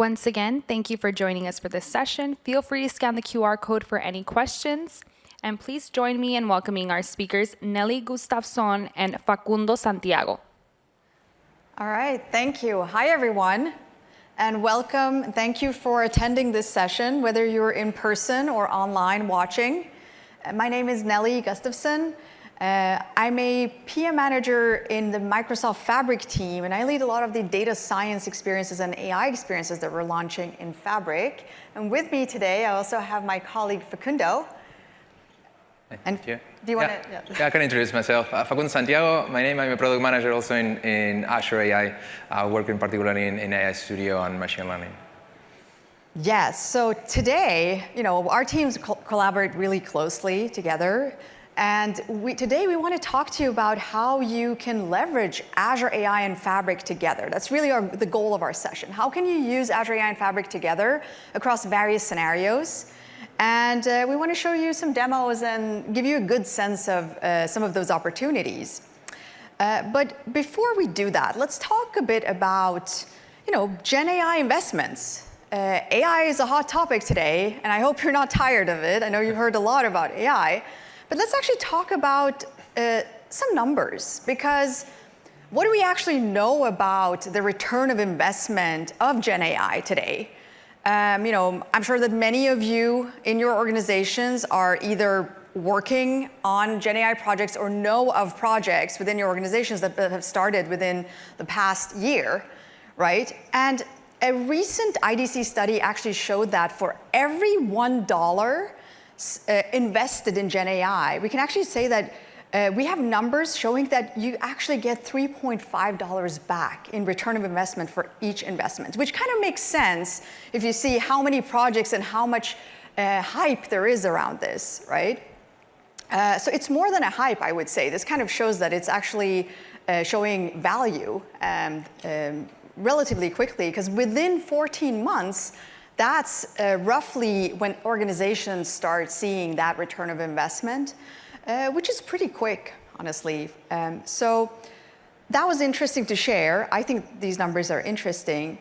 Once again, thank you for joining us for this session. Feel free to scan the QR code for any questions. And please join me in welcoming our speakers, Nelly Gustafsson and Facundo Santiago. All right, thank you. Hi, everyone, and welcome. Thank you for attending this session, whether you're in person or online watching. My name is Nelly Gustafsson. I'm a PM manager in the Microsoft Fabric team, and I lead a lot of the data science experiences and AI experiences that we're launching in Fabric. And with me today, I also have my colleague Facundo. And Thank you. do you want to? Yeah, I can introduce myself. Facundo Santiago, my name. I'm a product manager also in Azure AI, working particularly in AI Studio and machine learning. Yes, so today, our teams collaborate really closely together. And today we want to talk to you about how you can leverage Azure AI and Fabric together. That's really the goal of our session. How can you use Azure AI and Fabric together across various scenarios? And we want to show you some demos and give you a good sense of some of those opportunities. But before we do that, let's talk a bit about Gen AI investments. AI is a hot topic today, and I hope you're not tired of it. I know you've heard a lot about AI. But let's actually talk about some numbers, because what do we actually know about the return of investment of Gen AI today? I'm sure that many of you in your organizations are either working on Gen AI projects or know of projects within your organizations that have started within the past year, right? And a recent IDC study actually showed that for every $1 invested in Gen AI, we can actually say that we have numbers showing that you actually get $3.5 back in return of investment for each investment, which kind of makes sense if you see how many projects and how much hype there is around this, right? So it's more than a hype, I would say. This kind of shows that it's actually showing value relatively quickly, because within 14 months, that's roughly when organizations start seeing that return of investment, which is pretty quick, honestly. So that was interesting to share. I think these numbers are interesting.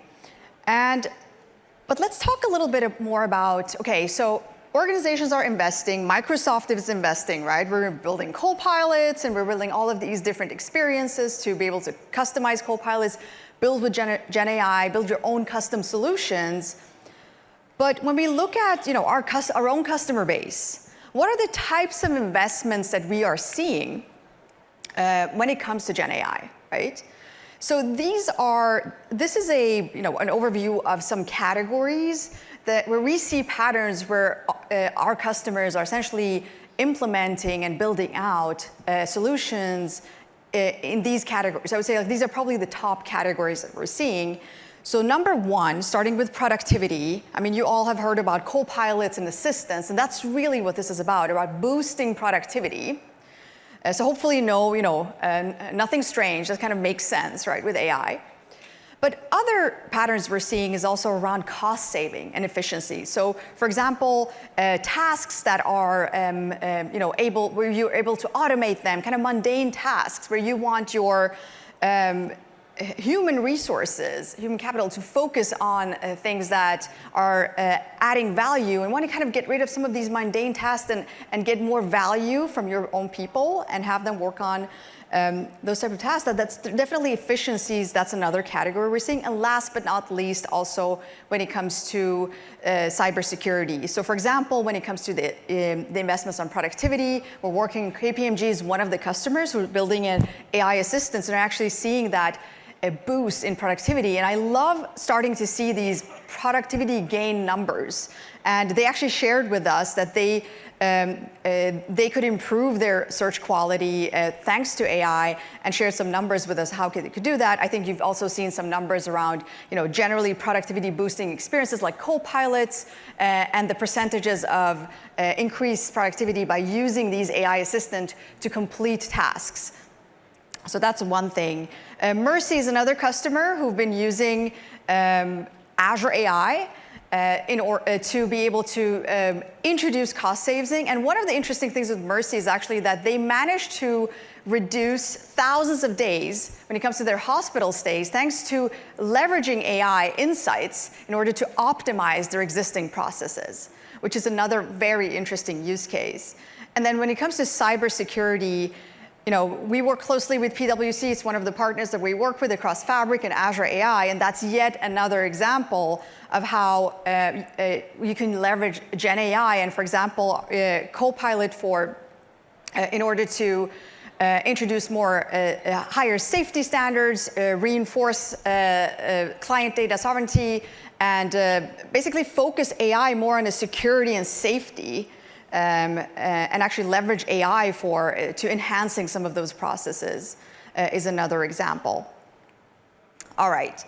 But let's talk a little bit more about, okay, so organizations are investing, Microsoft is investing, right? We're building Copilots, and we're building all of these different experiences to be able to customize Copilots, build with Gen AI, build your own custom solutions. But when we look at our own customer base, what are the types of investments that we are seeing when it comes to Gen AI, right? So this is an overview of some categories where we see patterns where our customers are essentially implementing and building out solutions in these categories. I would say these are probably the top categories that we're seeing. So number one, starting with productivity, I mean, you all have heard about copilots and assistants, and that's really what this is about boosting productivity. So hopefully nothing strange. That kind of makes sense, right, with AI. But other patterns we're seeing is also around cost saving and efficiency. So for example, tasks that are where you're able to automate them, kind of mundane tasks where you want your human resources, human capital, to focus on things that are adding value, and want to kind of get rid of some of these mundane tasks and get more value from your own people and have them work on those type of tasks. That's definitely efficiencies. That's another category we're seeing. And last but not least, also when it comes to cybersecurity. So for example, when it comes to the investments on productivity, we're working, KPMG is one of the customers who are building an AI assistants and are actually seeing that a boost in productivity. And I love starting to see these productivity gain numbers. And they actually shared with us that they could improve their search quality thanks to AI, and shared some numbers with us how they could do that. I think you've also seen some numbers around generally productivity boosting experiences like Copilots and the percentages of increased productivity by using these AI assistants to complete tasks. So that's one thing. Mercy is another customer who've been using Azure AI to be able to introduce cost saving. And one of the interesting things with Mercy is actually that they managed to reduce thousands of days when it comes to their hospital stays, thanks to leveraging AI insights in order to optimize their existing processes, which is another very interesting use case. And then when it comes to cybersecurity, we work closely with PwC. It's one of the partners that we work with across Fabric and Azure AI, and that's yet another example of how you can leverage Gen AI and, for example, Copilot in order to introduce more higher safety standards, reinforce client data sovereignty, and basically focus AI more on the security and safety, and actually leverage AI to enhancing some of those processes is another example. All right,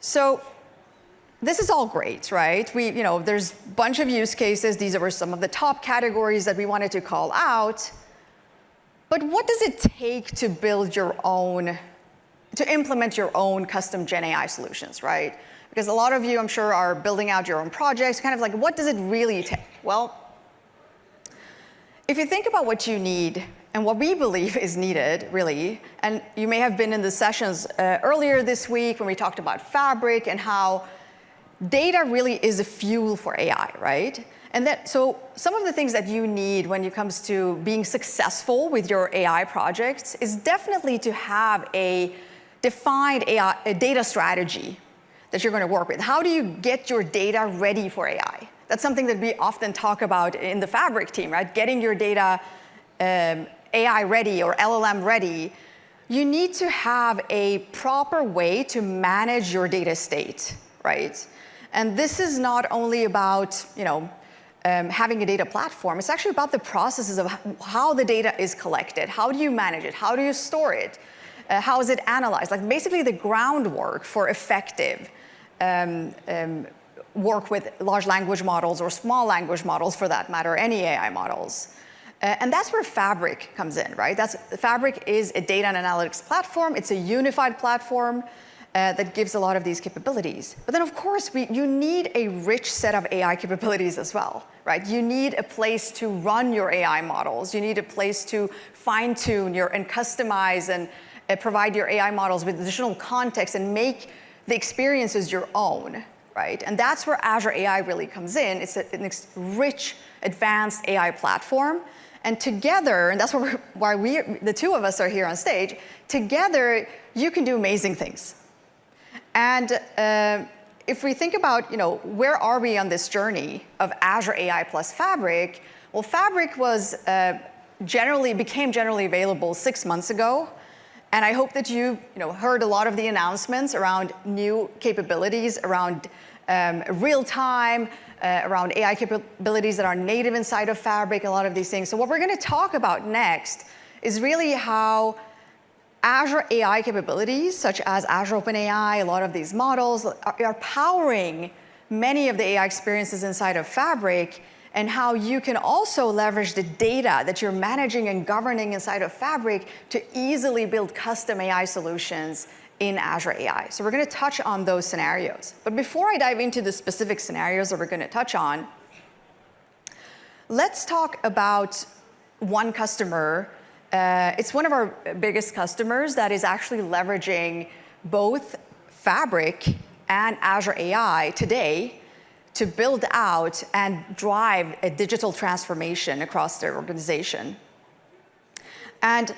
so this is all great, right? There's a bunch of use cases. These were some of the top categories that we wanted to call out. But what does it take to implement your own custom Gen AI solutions, right? Because a lot of you, I'm sure, are building out your own projects, kind of like, what does it really take? Well, if you think about what you need and what we believe is needed, really, and you may have been in the sessions earlier this week when we talked about Fabric and how data really is a fuel for AI, right? And so some of the things that you need when it comes to being successful with your AI projects is definitely to have a defined a data strategy that you're going to work with. How do you get your data ready for AI? That's something that we often talk about in the Fabric team, right? Getting your data AI ready or LLM ready. You need to have a proper way to manage your data state, right? And this is not only about, having a data platform. It's actually about the processes of how the data is collected. How do you manage it? How do you store it? How is it analyzed? Like basically the groundwork for effective work with large language models or small language models, for that matter, any AI models. And that's where Fabric comes in, right? Fabric is a data and analytics platform. It's a unified platform that gives a lot of these capabilities. But then, of course, you need a rich set of AI capabilities as well, right? You need a place to run your AI models. You need a place to fine-tune and customize and provide your AI models with additional context and make the experiences your own, right? And that's where Azure AI really comes in. It's a rich, advanced AI platform. And together, and that's why the two of us are here on stage, together, you can do amazing things. And if we think about, where are we on this journey of Azure AI plus Fabric? Well, Fabric became generally available 6 months ago. And I hope that you heard a lot of the announcements around new capabilities, around real time, around AI capabilities that are native inside of Fabric, a lot of these things. So what we're going to talk about next is really how Azure AI capabilities, such as Azure OpenAI, a lot of these models, are powering many of the AI experiences inside of Fabric, and how you can also leverage the data that you're managing and governing inside of Fabric to easily build custom AI solutions in Azure AI. So we're going to touch on those scenarios. But before I dive into the specific scenarios that we're going to touch on, let's talk about one customer. It's one of our biggest customers that is actually leveraging both Fabric and Azure AI today to build out and drive a digital transformation across their organization. And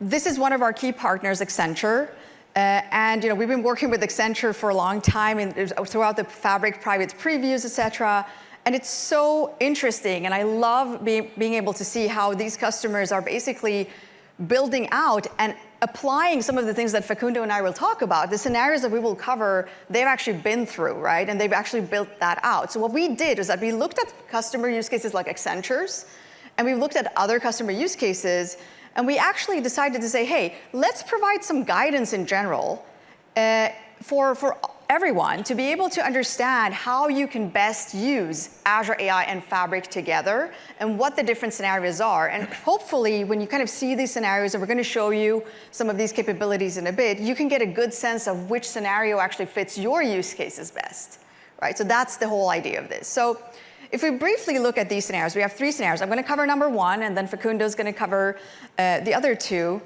this is one of our key partners, Accenture. And we've been working with Accenture for a long time throughout the Fabric private previews, et cetera. And it's so interesting, and I love being able to see how these customers are basically building out and applying some of the things that Facundo and I will talk about. The scenarios that we will cover, they've actually been through, right? And they've actually built that out. So what we did is that we looked at customer use cases like Accenture's, and we looked at other customer use cases, and we actually decided to say, hey, let's provide some guidance in general for everyone to be able to understand how you can best use Azure AI and Fabric together and what the different scenarios are. And hopefully, when you kind of see these scenarios, and we're going to show you some of these capabilities in a bit, you can get a good sense of which scenario actually fits your use cases best, right? So that's the whole idea of this. So if we briefly look at these scenarios, we have 3 scenarios. I'm going to cover number 1, and then Facundo is going to cover the other 2.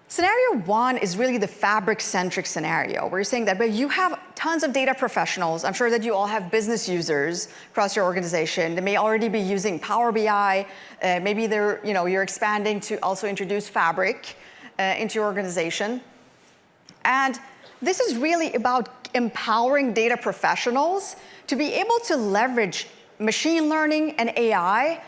Scenario 1 is really the Fabric-centric scenario, where you're saying that you have tons of data professionals. I'm sure that you all have business users across your organization. They may already be using Power BI. Maybe you're expanding to also introduce Fabric into your organization. And this is really about empowering data professionals to be able to leverage machine learning and AI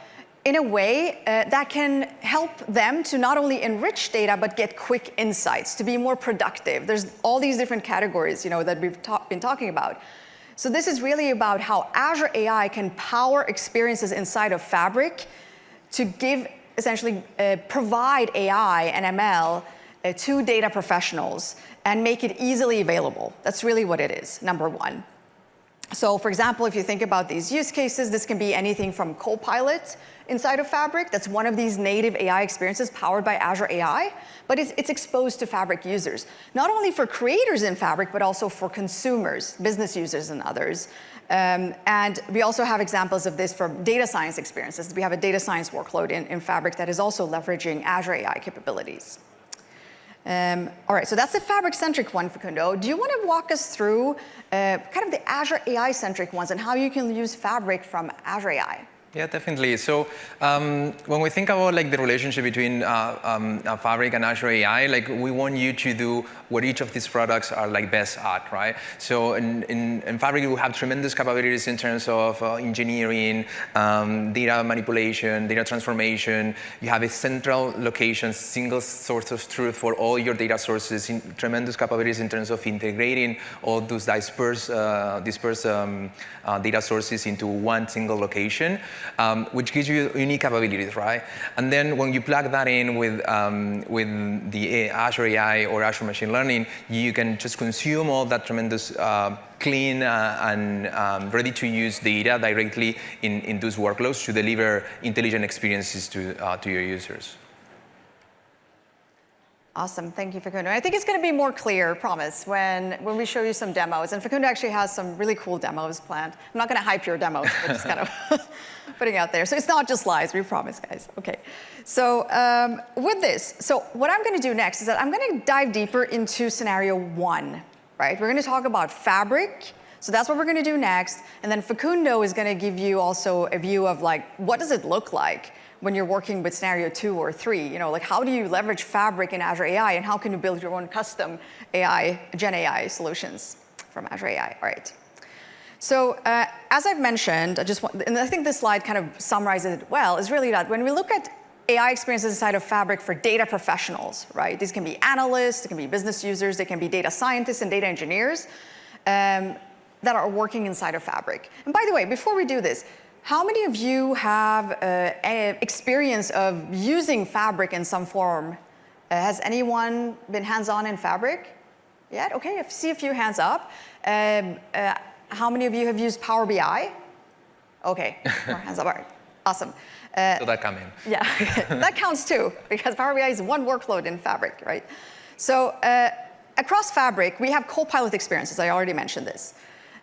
in a way that can help them to not only enrich data, but get quick insights, to be more productive. There's all these different categories that we've been talking about. So this is really about how Azure AI can power experiences inside of Fabric to give, essentially, provide AI and ML to data professionals and make it easily available. That's really what it is, number 1. So for example, if you think about these use cases, this can be anything from Copilot inside of Fabric. That's one of these native AI experiences powered by Azure AI, but it's exposed to Fabric users. Not only for creators in Fabric, but also for consumers, business users and others. And we also have examples of this for data science experiences. We have a data science workload in Fabric that is also leveraging Azure AI capabilities. All right, so that's the Fabric-centric one, Facundo. Do you want to walk us through kind of the Azure AI-centric ones and how you can use Fabric from Azure AI? Yeah, definitely. So when we think about the relationship between Fabric and Azure AI, we want you to do what each of these products are best at, right? So in Fabric, we have tremendous capabilities in terms of engineering, data manipulation, data transformation. You have a central location, single source of truth for all your data sources, tremendous capabilities in terms of integrating all those dispersed data sources into one single location. Which gives you unique capabilities, right? And then when you plug that in with the Azure AI or Azure Machine Learning, you can just consume all that tremendous clean and ready-to-use data directly in those workloads to deliver intelligent experiences to your users. Awesome, thank you, Facundo. I think it's going to be more clear, promise, when we show you some demos. And Facundo actually has some really cool demos planned. I'm not going to hype your demos, but just kind of putting out there. So it's not just slides, we promise, guys. Okay. So with this, so what I'm going to do next is that I'm going to dive deeper into scenario 1, right? We're going to talk about Fabric. So that's what we're going to do next. And then Facundo is going to give you also a view of what does it look like when you're working with scenario 2 or 3, how do you leverage Fabric in Azure AI, and how can you build your own custom AI, Gen AI solutions from Azure AI? All right. So as I've mentioned, and I think this slide kind of summarizes it well, is really that when we look at AI experiences inside of Fabric for data professionals, right? These can be analysts, it can be business users, they can be data scientists and data engineers that are working inside of Fabric. And by the way, before we do this, how many of you have experience of using Fabric in some form? Has anyone been hands-on in Fabric yet? Okay, I see a few hands up. How many of you have used Power BI? Okay, more hands up. All right, awesome. So that come in. Yeah, that counts too, because Power BI is one workload in Fabric, right? So across Fabric, we have Copilot experiences. I already mentioned this.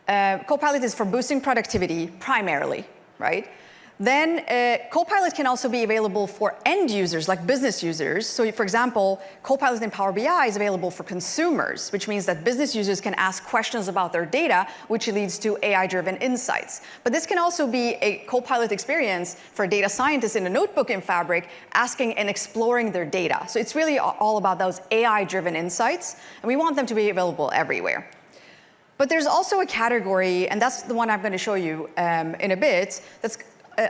Copilot is for boosting productivity primarily, right? Then Copilot can also be available for end users, like business users. So for example, Copilot in Power BI is available for consumers, which means that business users can ask questions about their data, which leads to AI-driven insights. But this can also be a Copilot experience for data scientists in a notebook in Fabric, asking and exploring their data. So it's really all about those AI-driven insights, and we want them to be available everywhere. But there's also a category, and that's the one I'm going to show you in a bit, that's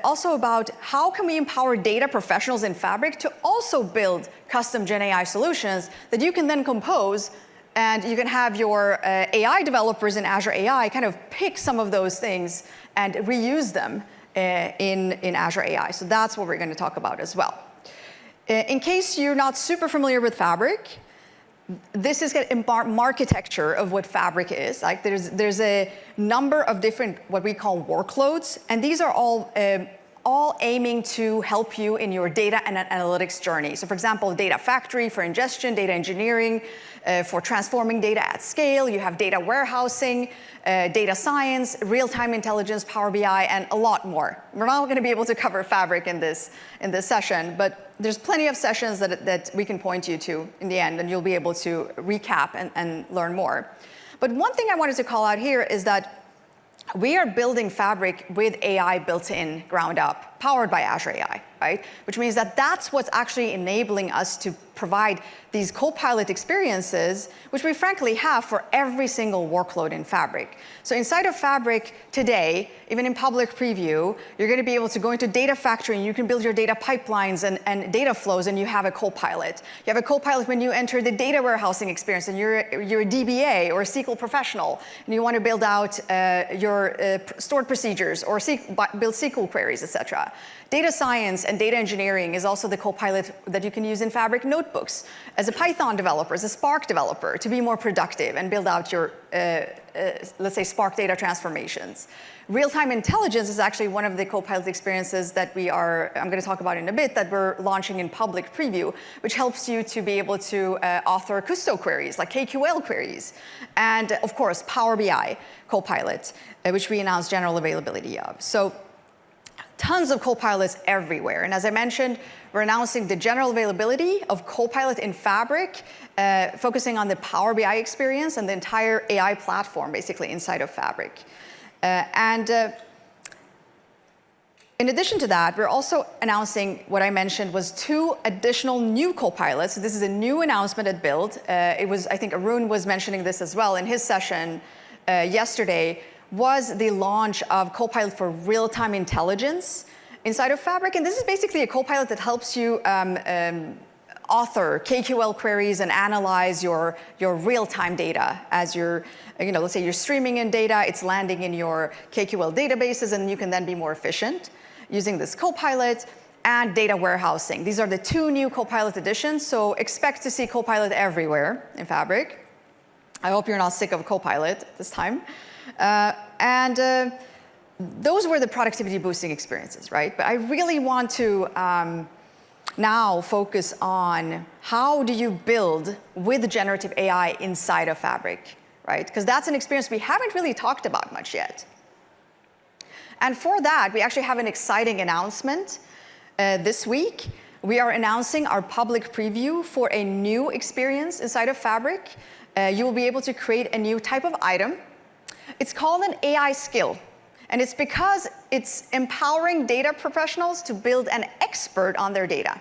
also about how can we empower data professionals in Fabric to also build custom Gen AI solutions that you can then compose, and you can have your AI developers in Azure AI kind of pick some of those things and reuse them in Azure AI. So that's what we're going to talk about as well. In case you're not super familiar with Fabric, this is an architecture of what Fabric is. Like there's a number of different what we call workloads, and these are all all aiming to help you in your data and analytics journey. So for example, Data Factory for ingestion, data engineering, for transforming data at scale. You have data warehousing, data science, real-time intelligence, Power BI, and a lot more. We're not going to be able to cover Fabric in this session, but there's plenty of sessions that we can point you to in the end, and you'll be able to recap and learn more. But one thing I wanted to call out here is that we are building Fabric with AI built in, ground up, powered by Azure AI, right? Which means that that's what's actually enabling us to provide these Copilot experiences, which we frankly have for every single workload in Fabric. So inside of Fabric today, even in public preview, you're going to be able to go into Data Factory and you can build your data pipelines and data flows, and you have a Copilot. You have a Copilot when you enter the data warehousing experience and you're a DBA or a SQL professional and you want to build out your stored procedures or build SQL queries, etc. Data science and data engineering is also the Copilot that you can use in Fabric notebooks as a Python developer, as a Spark developer, to be more productive and build out your, let's say, Spark data transformations. Real-time intelligence is actually one of the Copilot experiences that I'm going to talk about in a bit, that we're launching in public preview, which helps you to be able to author Custo queries, like KQL queries. And of course, Power BI Copilot, which we announced general availability of. So tons of Copilots everywhere. And as I mentioned, we're announcing the general availability of Copilot in Fabric, focusing on the Power BI experience and the entire AI platform, basically, inside of Fabric. In addition to that, we're also announcing what I mentioned was 2 additional new Copilots. So this is a new announcement at Build. I think Arun was mentioning this as well in his session yesterday, was the launch of Copilot for real-time intelligence inside of Fabric. And this is basically a Copilot that helps you author KQL queries and analyze your real-time data as you're, let's say you're streaming in data, it's landing in your KQL databases, and you can then be more efficient using this Copilot. And data warehousing. These are the 2 new Copilot additions, so expect to see Copilot everywhere in Fabric. I hope you're not sick of Copilot this time. Those were the productivity boosting experiences, right? But I really want to now focus on how do you build with generative AI inside of Fabric, right? Because that's an experience we haven't really talked about much yet. And for that, we actually have an exciting announcement this week. We are announcing our public preview for a new experience inside of Fabric. You will be able to create a new type of item. It's called an AI skill, and it's because it's empowering data professionals to build an expert on their data.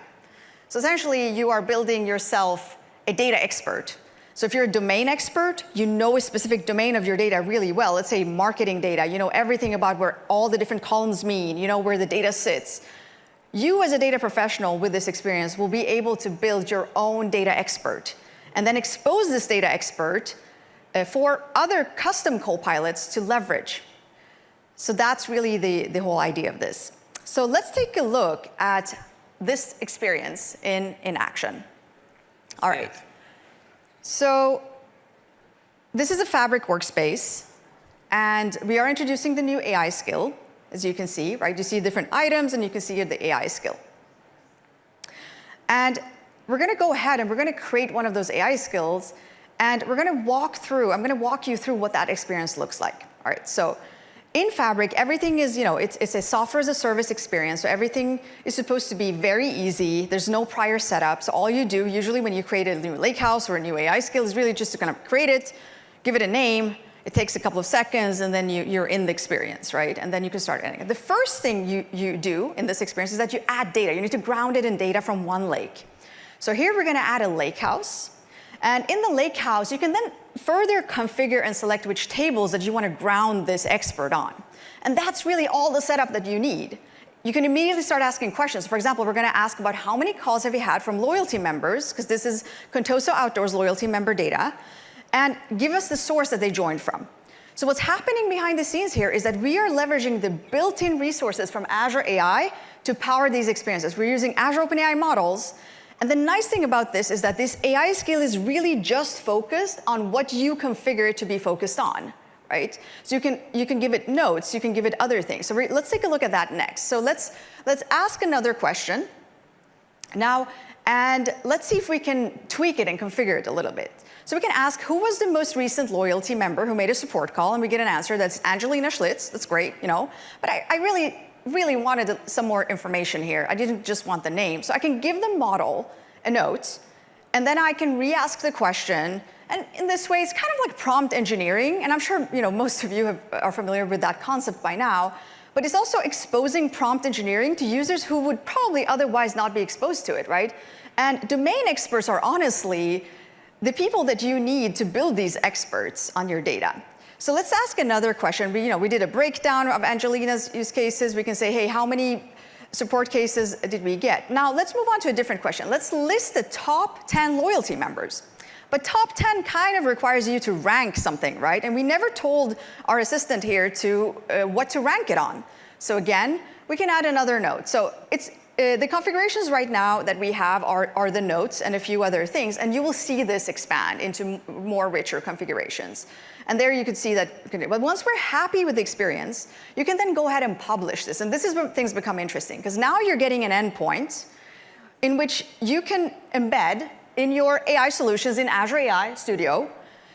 So essentially, you are building yourself a data expert. So if you're a domain expert, you know a specific domain of your data really well. Let's say marketing data, you know everything about where all the different columns mean, you know where the data sits. You as a data professional with this experience will be able to build your own data expert and then expose this data expert for other custom Copilots to leverage. So that's really the whole idea of this. So let's take a look at this experience in action. All right. So this is a Fabric workspace, and we are introducing the new AI skill, as you can see, right? You see different items, and you can see here the AI skill. And we're going to go ahead and we're going to create one of those AI skills, and we're going to I'm going to walk you through what that experience looks like. All right, so in Fabric, everything is, it's a software as a service experience, so everything is supposed to be very easy. There's no prior setup, so all you do, usually when you create a new lakehouse or a new AI skill, is really just to kind of create it, give it a name. It takes a couple of seconds, and then you're in the experience, right? And then you can start editing it. The first thing you do in this experience is that you add data. You need to ground it in data from one lake. So here we're going to add a lakehouse. And in the lakehouse, you can then further configure and select which tables that you want to ground this expert on. And that's really all the setup that you need. You can immediately start asking questions. For example, we're going to ask about how many calls have you had from loyalty members, because this is Contoso Outdoors loyalty member data, and give us the source that they joined from. So what's happening behind the scenes here is that we are leveraging the built-in resources from Azure AI to power these experiences. We're using Azure OpenAI models. And the nice thing about this is that this AI skill is really just focused on what you configure it to be focused on, right? So you can give it notes, you can give it other things. So let's take a look at that next. So let's ask another question now, and let's see if we can tweak it and configure it a little bit. So we can ask, who was the most recent loyalty member who made a support call? And we get an answer that's Angelina Schlitz. That's great, you know. But I really wanted some more information here. I didn't just want the name. So I can give the model a note, and then I can re-ask the question. And in this way, it's kind of like prompt engineering. And I'm sure most of you are familiar with that concept by now. But it's also exposing prompt engineering to users who would probably otherwise not be exposed to it, right? And domain experts are honestly the people that you need to build these experts on your data. So let's ask another question. We did a breakdown of Angelina's use cases. We can say, hey, how many support cases did we get? Now let's move on to a different question. Let's list the top 10 loyalty members. But top 10 kind of requires you to rank something, right? And we never told our assistant here to what to rank it on. So again, we can add another note. So it's the configurations right now that we have are the notes and a few other things, and you will see this expand into more richer configurations. And there you can see that, but once we're happy with the experience, you can then go ahead and publish this. And this is where things become interesting, because now you're getting an endpoint in which you can embed in your AI solutions in Azure AI Studio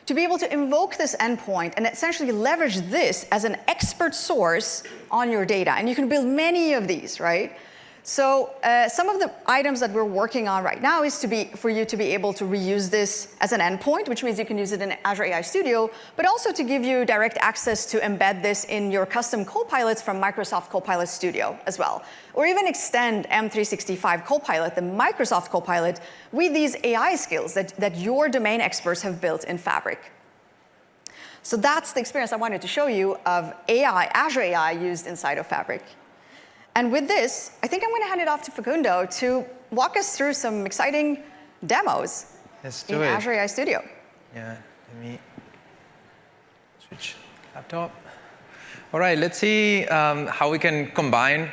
to be able to invoke this endpoint and essentially leverage this as an expert source on your data. And you can build many of these, right? So some of the items that we're working on right now is for you to be able to reuse this as an endpoint, which means you can use it in Azure AI Studio, but also to give you direct access to embed this in your custom copilots from Microsoft Copilot Studio as well. Or even extend M365 Copilot, the Microsoft Copilot, with these AI skills that your domain experts have built in Fabric. So that's the experience I wanted to show you of AI, Azure AI used inside of Fabric. And with this, I think I'm going to hand it off to Facundo to walk us through some exciting demos in Azure AI Studio. Yeah, let me switch laptop. All right, let's see how we can combine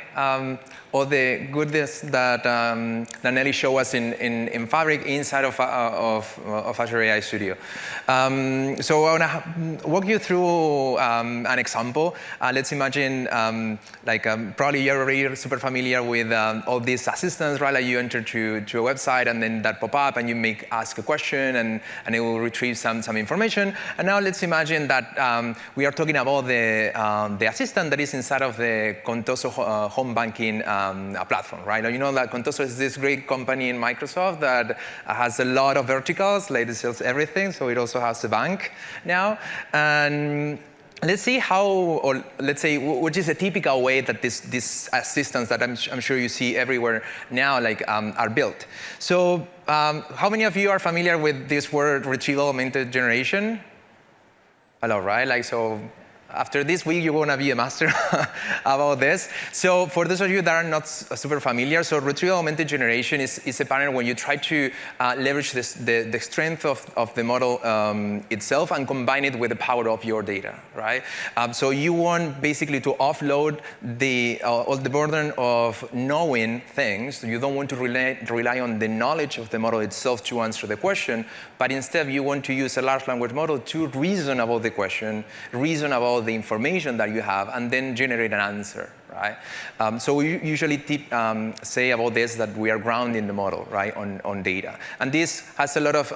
all the goodness that Nelly showed us in Fabric inside of Azure AI Studio. So I want to walk you through an example. Let's imagine, probably you're already super familiar with all these assistants, right? Like you enter to a website and then that pop up and you ask a question and it will retrieve some information. And now let's imagine that we are talking about the assistant that is inside of the Contoso home banking platform, right? You know that Contoso is this great company in Microsoft that has a lot of verticals, like it sells everything, so it also has a bank now. And let's see let's say, which is a typical way that these assistants that I'm sure you see everywhere now, are built. So how many of you are familiar with this word retrieval augmented generation? A lot, right? So after this week, you're going to be a master about this. So for those of you that are not super familiar, so retrieval augmented generation is a pattern when you try to leverage the strength of the model itself and combine it with the power of your data, right? So you want basically to offload all the burden of knowing things. You don't want to rely on the knowledge of the model itself to answer the question, but instead you want to use a large language model to reason about the question, reason about the information that you have, and then generate an answer, right? So we usually say about this that we are grounding the model, right, on data. And this has a lot of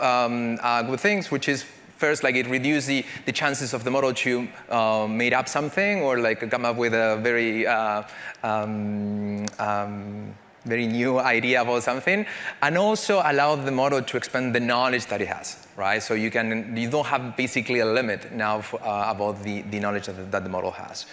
good things, which is first, it reduces the chances of the model to make up something or come up with a very new idea about something, and also allow the model to expand the knowledge that it has, right? So you don't have basically a limit now about the knowledge that the model has.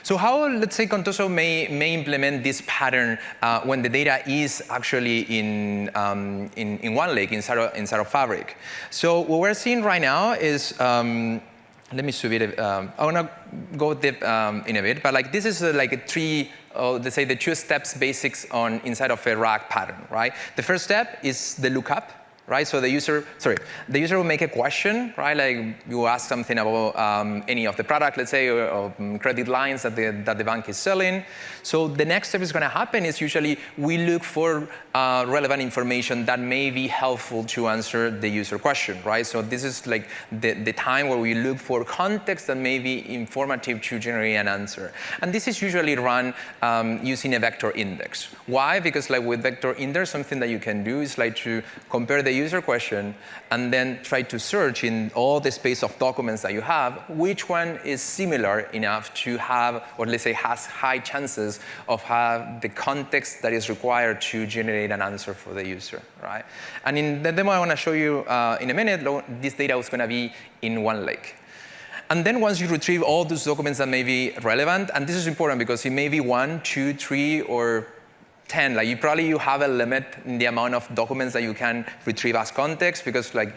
So how, let's say, Contoso may implement this pattern when the data is actually in OneLake inside of Fabric? So what we're seeing right now is let me zoom it. I want to go deep in a bit, but this is let's say the two steps basics inside of a RAG pattern, right? The first step is the lookup, right? So the user will make a question, right? Like you ask something about any of the product, let's say, or credit lines that the bank is selling. So the next step is going to happen is usually we look for relevant information that may be helpful to answer the user question, right? So this is like the time where we look for context that may be informative to generate an answer. And this is usually run using a vector index. Why? Because like with vector index, something that you can do is like to compare the user question and then try to search in all the space of documents that you have, which one is similar enough to have, or let's say has high chances of have the context that is required to generate an answer for the user, right? And in the demo I want to show you in a minute, this data is going to be in OneLake. And then once you retrieve all those documents that may be relevant, and this is important because it may be 1, 2, 3, or 10. Like you have a limit in the amount of documents that you can retrieve as context because like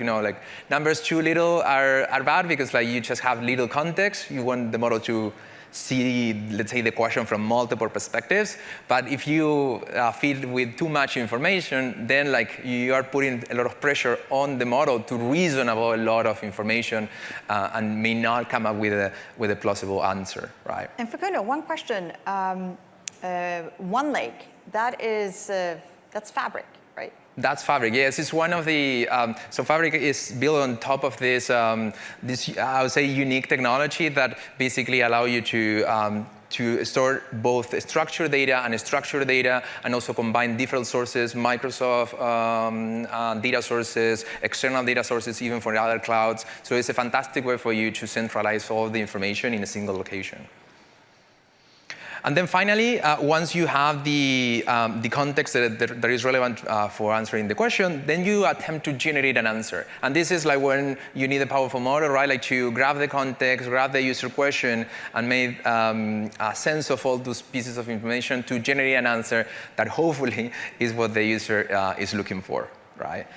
numbers too little are bad because like you just have little context. You want the model to see, let's say, the question from multiple perspectives. But if you feed with too much information, then like you are putting a lot of pressure on the model to reason about a lot of information and may not come up with a plausible answer, right? And Facundo, one question. OneLake, that's Fabric, right? That's Fabric, yes. It's one of the, so Fabric is built on top of this, this I would say, unique technology that basically allow you to store both structured data and structured data, and also combine different sources, Microsoft data sources, external data sources, even for other clouds. So it's a fantastic way for you to centralize all the information in a single location. And then finally, once you have the context that is relevant for answering the question, then you attempt to generate an answer. And this is like when you need a powerful model, right? Like to grab the context, grab the user question, and make a sense of all those pieces of information to generate an answer that hopefully is what the user is looking for. Right.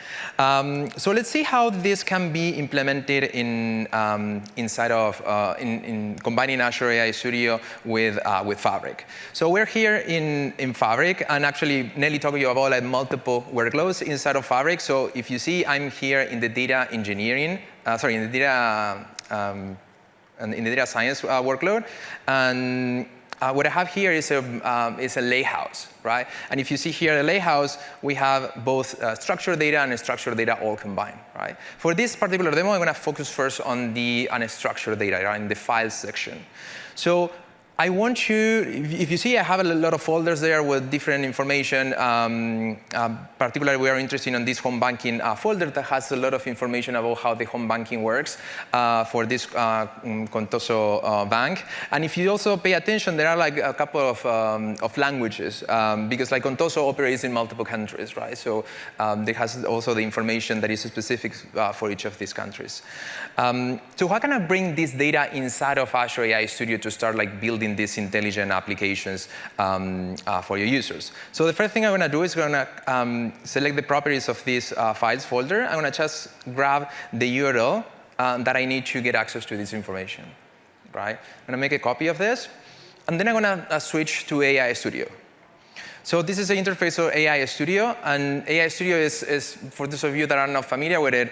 So let's see how this can be implemented inside of in combining Azure AI Studio with Fabric. So we're here in Fabric, and actually Nelly talked to you about like multiple workloads inside of Fabric. So if you see, I'm here in the data engineering, in the data science workload, and what I have here is a lakehouse, right? And if you see here a lakehouse, we have both structured data and unstructured data all combined, right? For this particular demo, I'm going to focus first on the unstructured data, right, in the files section. So I want you, if you see, I have a lot of folders there with different information. Particularly, we are interested in this home banking folder that has a lot of information about how the home banking works for this Contoso bank. And if you also pay attention, there are like a couple of languages because like Contoso operates in multiple countries, right? So there has also the information that is specific for each of these countries. So how can I bring this data inside of Azure AI Studio to start like building these intelligent applications for your users? So the first thing I'm going to do is going to select the properties of this files folder. I'm going to just grab the URL that I need to get access to this information, right? I'm going to make a copy of this, and then I'm going to switch to AI Studio. So this is the interface of AI Studio, and AI Studio is for those of you that are not familiar with it,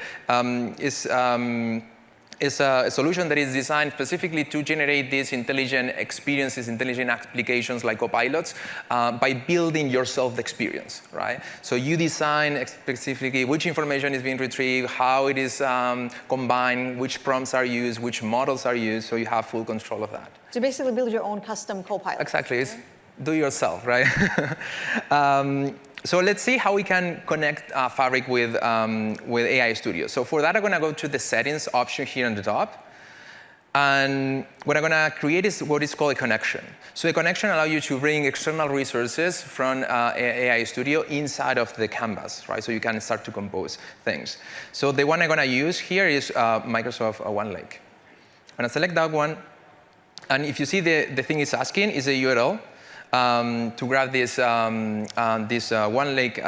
is a solution that is designed specifically to generate these intelligent experiences, intelligent applications like copilots by building yourself the experience, right? So you design specifically which information is being retrieved, how it is combined, which prompts are used, which models are used, so you have full control of that. So basically build your own custom copilot. Exactly. It's do yourself, right? So let's see how we can connect Fabric with AI Studio. So for that, I'm going to go to the settings option here on the top. And what I'm going to create is what is called a connection. So a connection allows you to bring external resources from AI Studio inside of the canvas, right? So you can start to compose things. So the one I'm going to use here is Microsoft OneLake. I'm going to select that one. And if you see the thing it's asking is a URL. To grab this OneLake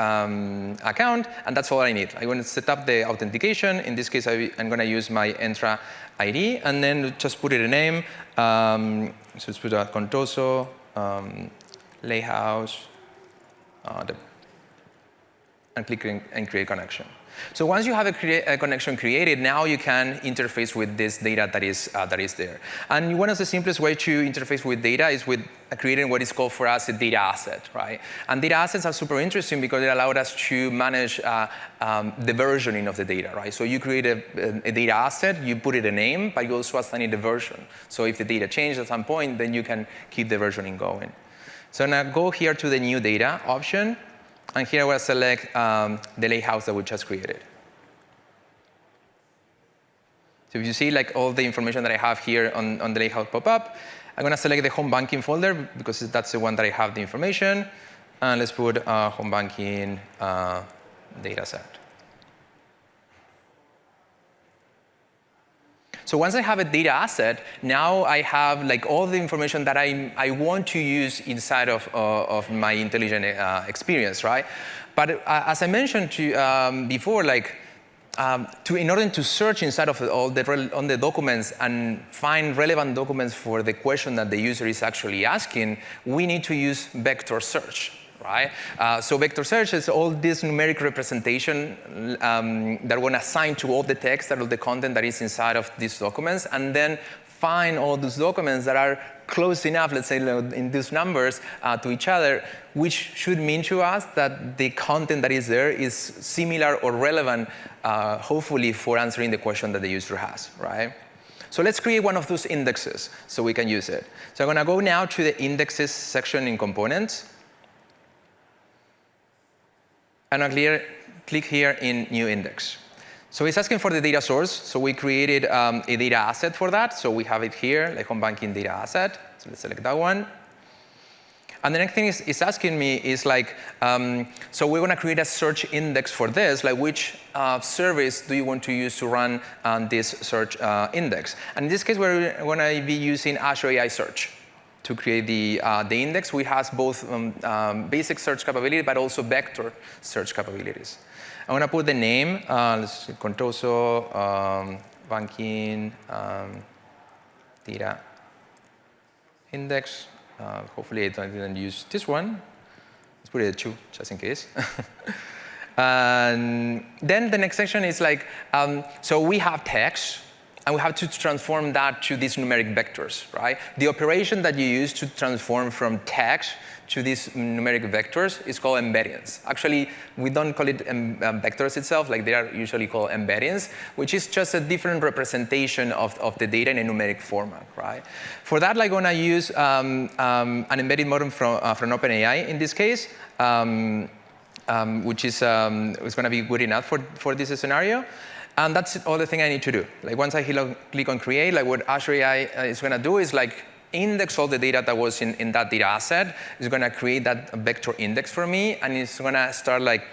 account, and that's all I need. I want to set up the authentication. In this case, I'm going to use my Entra ID, and then just put it a name. So let's put Contoso, Lakehouse, and click and create connection. So once you have a connection created, now you can interface with this data that is there. And one of the simplest ways to interface with data is with creating what is called for us a data asset, right? And data assets are super interesting because it allowed us to manage the versioning of the data, right? So you create a data asset, you put it a name, but you also assign it a version. So if the data changes at some point, then you can keep the versioning going. So now go here to the new data option. And here I will select the lakehouse that we just created. So if you see like all the information that I have here on the lakehouse pop up, I'm going to select the home banking folder because that's the one that I have the information. And let's put home banking data set. So once I have a data asset, now I have like all the information that I want to use inside of my intelligent experience, right? But as I mentioned before, like in order to search inside of all the documents and find relevant documents for the question that the user is actually asking, we need to use vector search. Right? So vector search is all this numeric representation that we're going to assign to all the text and all the content that is inside of these documents, and then find all those documents that are close enough, let's say in these numbers, to each other, which should mean to us that the content that is there is similar or relevant, hopefully, for answering the question that the user has, right? So let's create one of those indexes so we can use it. So I'm going to go now to the indexes section in components. And I'll click here in New Index. So it's asking for the data source. So we created a data asset for that. So we have it here, like home banking data asset. So let's select that one. And the next thing it's asking me is like, so we're going to create a search index for this. Like which service do you want to use to run this search index? And in this case, we're going to be using Azure AI Search to create the index. We have both basic search capability, but also vector search capabilities. I'm going to put the name, let's see, Contoso banking data index. Hopefully I didn't use this one. Let's put it at 2, just in case. And then the next section is like, so we have text, and we have to transform that to these numeric vectors, right? The operation that you use to transform from text to these numeric vectors is called embeddings. Actually, we don't call it vectors itself, like they are usually called embeddings, which is just a different representation of the data in a numeric format, right? For that, I'm going to use an embedded model from OpenAI in this case, which is going to be good enough for this scenario. And that's all the thing I need to do. Like once I click on create, like what Azure AI is going to do is like index all the data that was in that data asset. It's going to create that vector index for me, and it's going to start like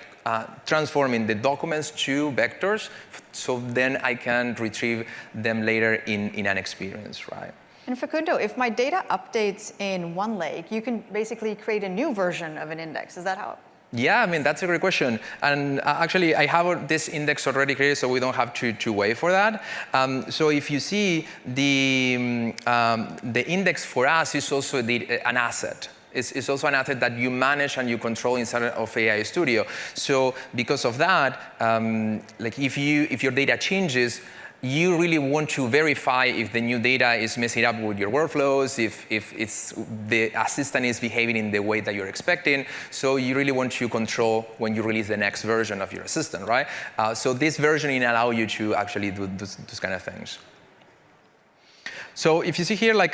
transforming the documents to vectors, so then I can retrieve them later in an experience, right? And Facundo, if my data updates in one lake, you can basically create a new version of an index. Is that how? Yeah, I mean, that's a great question. And actually, I have this index already created, so we don't have to wait for that. So if you see, the index for us is also an asset. It's also an asset that you manage and you control inside of AI Studio. So because of that, like if your data changes, you really want to verify if the new data is messing up with your workflows, if the assistant is behaving in the way that you're expecting. So you really want to control when you release the next version of your assistant, right? So this versioning allows you to actually do those kind of things. So if you see here, like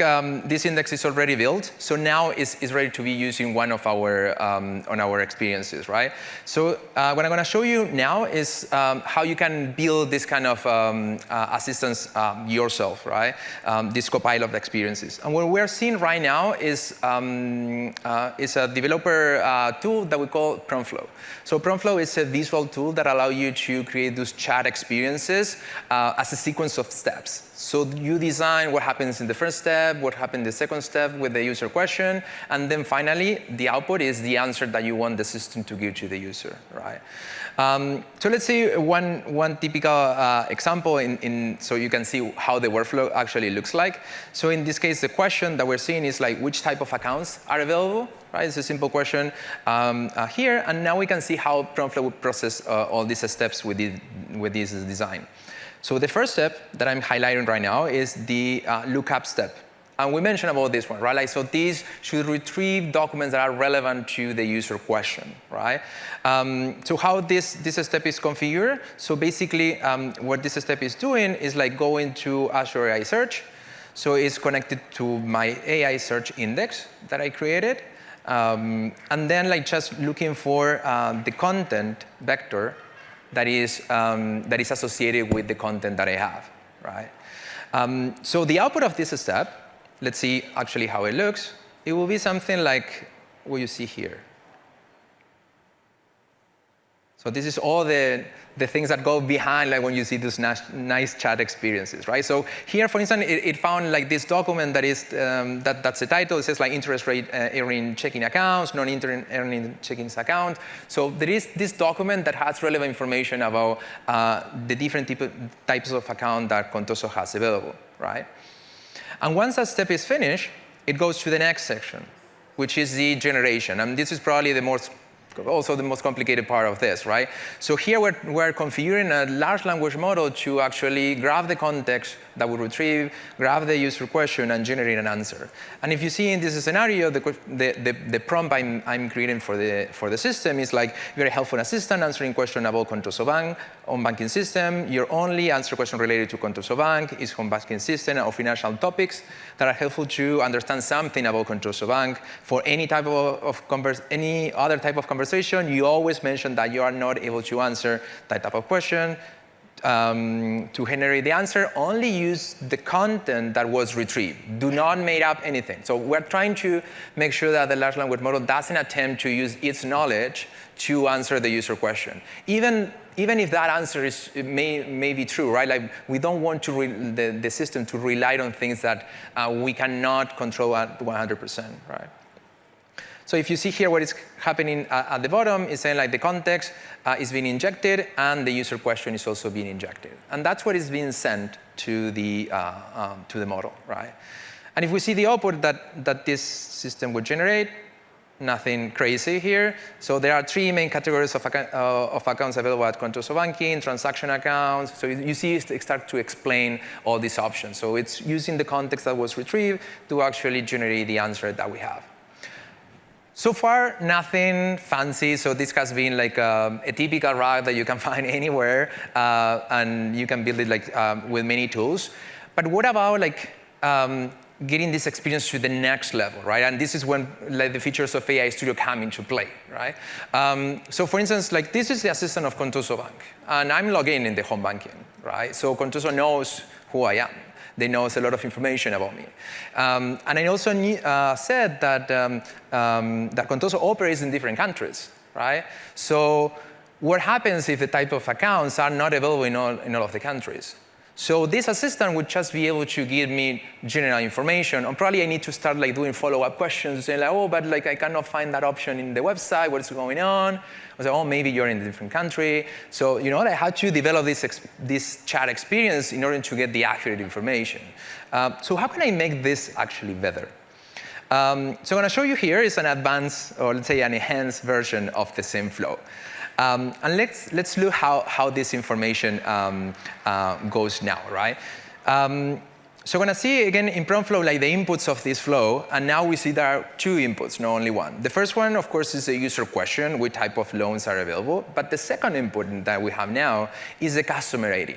this index is already built, so now it's ready to be used in one of our on our experiences, right? So what I'm going to show you now is how you can build this kind of assistance yourself, right? This copilot of experiences. And what we're seeing right now is a developer tool that we call PromptFlow. So PromptFlow is a visual tool that allows you to create those chat experiences as a sequence of steps. So you design what happens in the first step, what happened in the second step with the user question, and then finally, the output is the answer that you want the system to give to the user, right? So let's see one typical example so you can see how the workflow actually looks like. So in this case, the question that we're seeing is like which type of accounts are available, right? It's a simple question here, and now we can see how PromptFlow would process all these steps with this design. So the first step that I'm highlighting right now is the lookup step. And we mentioned about this one, right? Like, so these should retrieve documents that are relevant to the user question, right? So how this step is configured? So basically, what this step is doing is like going to Azure AI Search. So it's connected to my AI search index that I created. And then like just looking for the content vector that is associated with the content that I have, right? So the output of this step, let's see actually how it looks. It will be something like what you see here. So this is all the things that go behind, like when you see those nice chat experiences, right? So here, for instance, it found like this document that is that's the title. It says like interest rate earning checking accounts, non-interest earning checking account. So there is this document that has relevant information about the different types of account that Contoso has available, right? And once that step is finished, it goes to the next section, which is the generation. And this is probably also the most complicated part of this, right? So here we're configuring a large language model to actually grab the context that we retrieve, grab the user question, and generate an answer. And if you see in this scenario, the prompt I'm creating for the system is like, you're a helpful assistant answering question about Contoso Bank, home banking system. Your only answer question related to Contoso Bank is home banking system or financial topics that are helpful to understand something about Contoso Bank. For any type any other type of conversation, you always mention that you are not able to answer that type of question. To generate the answer, only use the content that was retrieved. Do not make up anything. So we're trying to make sure that the large language model doesn't attempt to use its knowledge to answer the user question. Even if that answer may be true, right? Like, we don't want the system to rely on things that we cannot control at 100%, right? So if you see here what is happening at the bottom, is saying like the context is being injected and the user question is also being injected. And that's what is being sent to the model, right? And if we see the output that this system would generate, nothing crazy here. So there are three main categories of accounts available at Contoso Banking, transaction accounts. So you see it start to explain all these options. So it's using the context that was retrieved to actually generate the answer that we have. So far, nothing fancy. So this has been like a typical RAG that you can find anywhere, and you can build it like with many tools. But what about like getting this experience to the next level, right? And this is when like the features of AI Studio come into play, right? So for instance, like this is the assistant of Contoso Bank, and I'm logged in the home banking, right? So Contoso knows who I am. They know a lot of information about me. And I also said that Contoso operates in different countries, right? So what happens if the type of accounts are not available in all of the countries? So this assistant would just be able to give me general information, and probably I need to start like doing follow-up questions, saying like, oh, but like I cannot find that option in the website. What's going on? I was like, oh, maybe you're in a different country. So you know, I had to develop this chat experience in order to get the accurate information. So how can I make this actually better? So I'm going to show you here is an advanced, or let's say an enhanced version of the same flow. And let's look how this information goes now, right? So we're going to see again in PromptFlow like the inputs of this flow, and now we see there are two inputs, not only one. The first one, of course, is the user question, what type of loans are available. But the second input that we have now is the customer ID,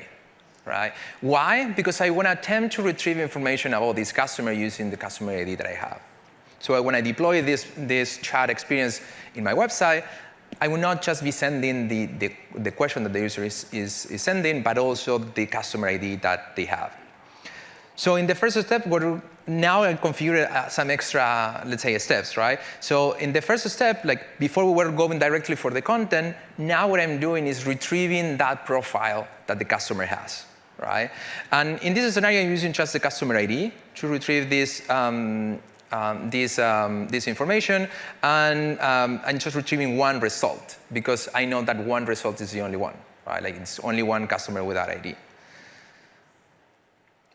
right? Why? Because I want to attempt to retrieve information about this customer using the customer ID that I have. So when I deploy this chat experience in my website, I will not just be sending the question that the user is sending, but also the customer ID that they have. So in the first step, now I configure some extra, let's say, steps, right? So in the first step, like before we were going directly for the content, now what I'm doing is retrieving that profile that the customer has, right? And in this scenario, I'm using just the customer ID to retrieve this information, and I'm just retrieving one result because I know that one result is the only one, right? Like it's only one customer with that ID.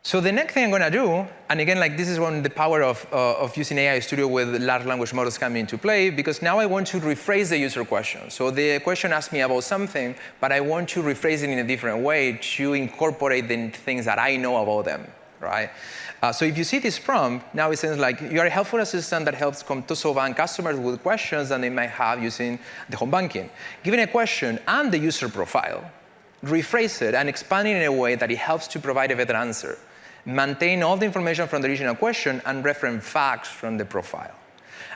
So the next thing I'm going to do, and again, like this is when the power of using AI Studio with large language models come into play, because now I want to rephrase the user question. So the question asked me about something, but I want to rephrase it in a different way to incorporate the things that I know about them, right? So if you see this prompt, now it says like, you are a helpful assistant that helps Contoso Bank customers with questions that they might have using the home banking. Given a question and the user profile, rephrase it and expand it in a way that it helps to provide a better answer. Maintain all the information from the original question and reference facts from the profile.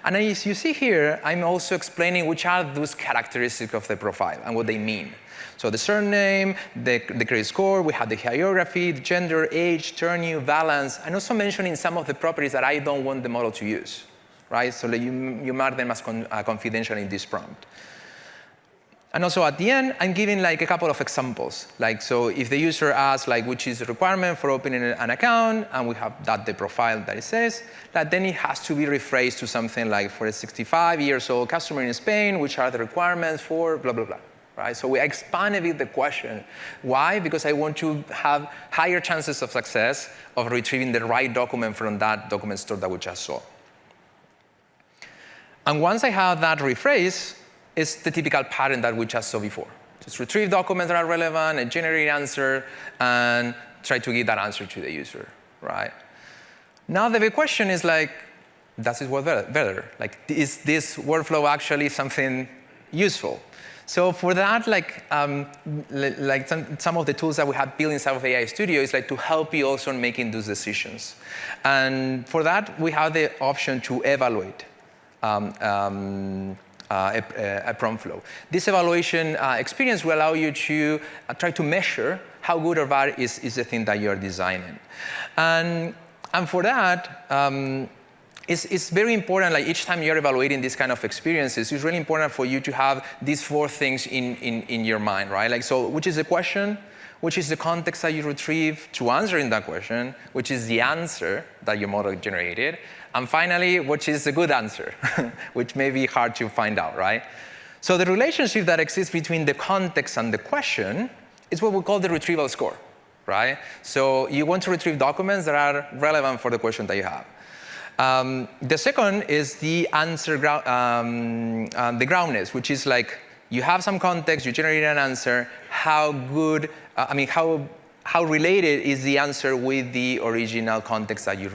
And as you see here, I'm also explaining which are those characteristics of the profile and what they mean. So the surname, the credit score, we have the geography, the gender, age, turnover, balance, and also mentioning some of the properties that I don't want the model to use, right? So that you mark them as confidential in this prompt. And also at the end, I'm giving like a couple of examples. Like, so if the user asks like which is the requirement for opening an account, and we have that the profile that it says, that then it has to be rephrased to something like for a 65 years old customer in Spain, which are the requirements for blah, blah, blah. Right? So we expand a bit the question. Why? Because I want to have higher chances of success of retrieving the right document from that document store that we just saw. And once I have that rephrase, it's the typical pattern that we just saw before. Just retrieve documents that are relevant, and generate an answer, and try to give that answer to the user, right? Now the big question is like, does it work better? Like, is this workflow actually something useful? So for that, like some of the tools that we have built inside of AI Studio is like to help you also in making those decisions. And for that, we have the option to evaluate a prompt flow. This evaluation experience will allow you to try to measure how good or bad is the thing that you're designing. And for that, it's very important, like each time you're evaluating these kind of experiences, it's really important for you to have these 4 things in your mind, right? Like, so which is the question, which is the context that you retrieve to answering that question, which is the answer that your model generated, and finally, which is the good answer, which may be hard to find out, right? So the relationship that exists between the context and the question is what we call the retrieval score, right? So you want to retrieve documents that are relevant for the question that you have. The second is the answer, the groundness, which is like you have some context, you generate an answer, how good, how related is the answer with the original context that you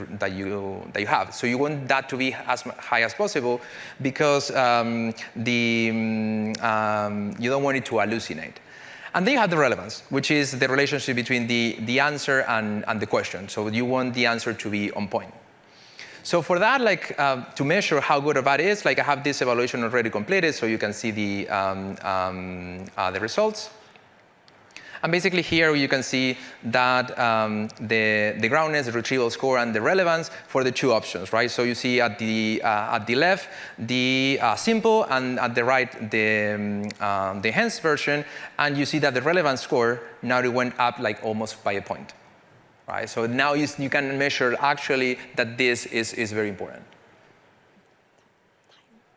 have. So you want that to be as high as possible because you don't want it to hallucinate. And then you have the relevance, which is the relationship between the answer and the question. So you want the answer to be on point. So for that, like to measure how good or bad it is, like I have this evaluation already completed, so you can see the results. And basically here you can see that the groundness, the retrieval score, and the relevance for the 2 options, right? So you see at the left the simple, and at the right the enhanced version, and you see that the relevance score now it went up like almost by a point. Right? So now you can measure actually that this is very important.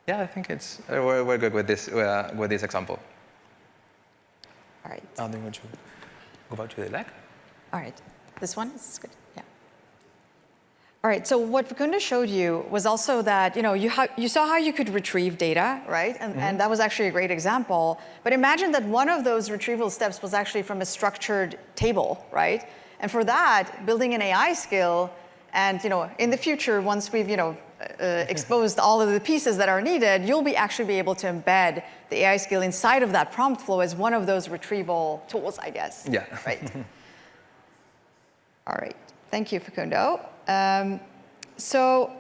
Yeah, I think it's we're good with this example. All right. Then we'll go back to the deck. All right. This one is good. Yeah. All right. So what Facundo showed you was also that you saw how you could retrieve data, right? And that was actually a great example. But imagine that one of those retrieval steps was actually from a structured table, right? And for that, building an AI skill, and in the future, once we've exposed all of the pieces that are needed, you'll actually be able to embed the AI skill inside of that prompt flow as one of those retrieval tools, I guess. Yeah. Right. All right. Thank you, Facundo. So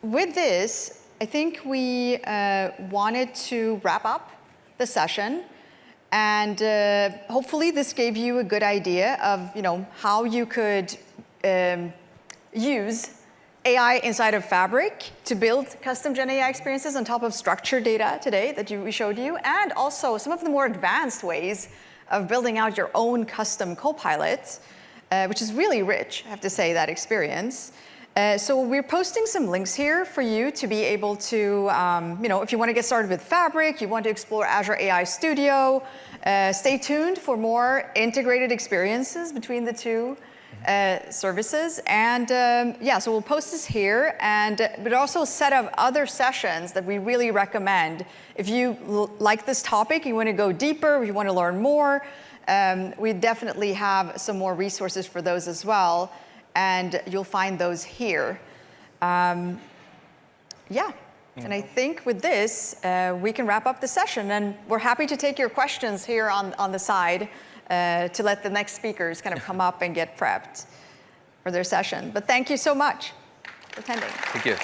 with this, I think we wanted to wrap up the session. And hopefully this gave you a good idea of how you could use AI inside of Fabric to build custom Gen AI experiences on top of structured data today that we showed you, and also some of the more advanced ways of building out your own custom Copilot, which is really rich, I have to say, that experience. So we're posting some links here for you to be able to, if you want to get started with Fabric, you want to explore Azure AI Studio, stay tuned for more integrated experiences between the 2 services. And yeah, so we'll post this here, but also a set of other sessions that we really recommend. If you like this topic, you want to go deeper, you want to learn more, we definitely have some more resources for those as well. And you'll find those here. Yeah. And I think with this, we can wrap up the session. And we're happy to take your questions here on the side to let the next speakers kind of come up and get prepped for their session. But thank you so much for attending. Thank you.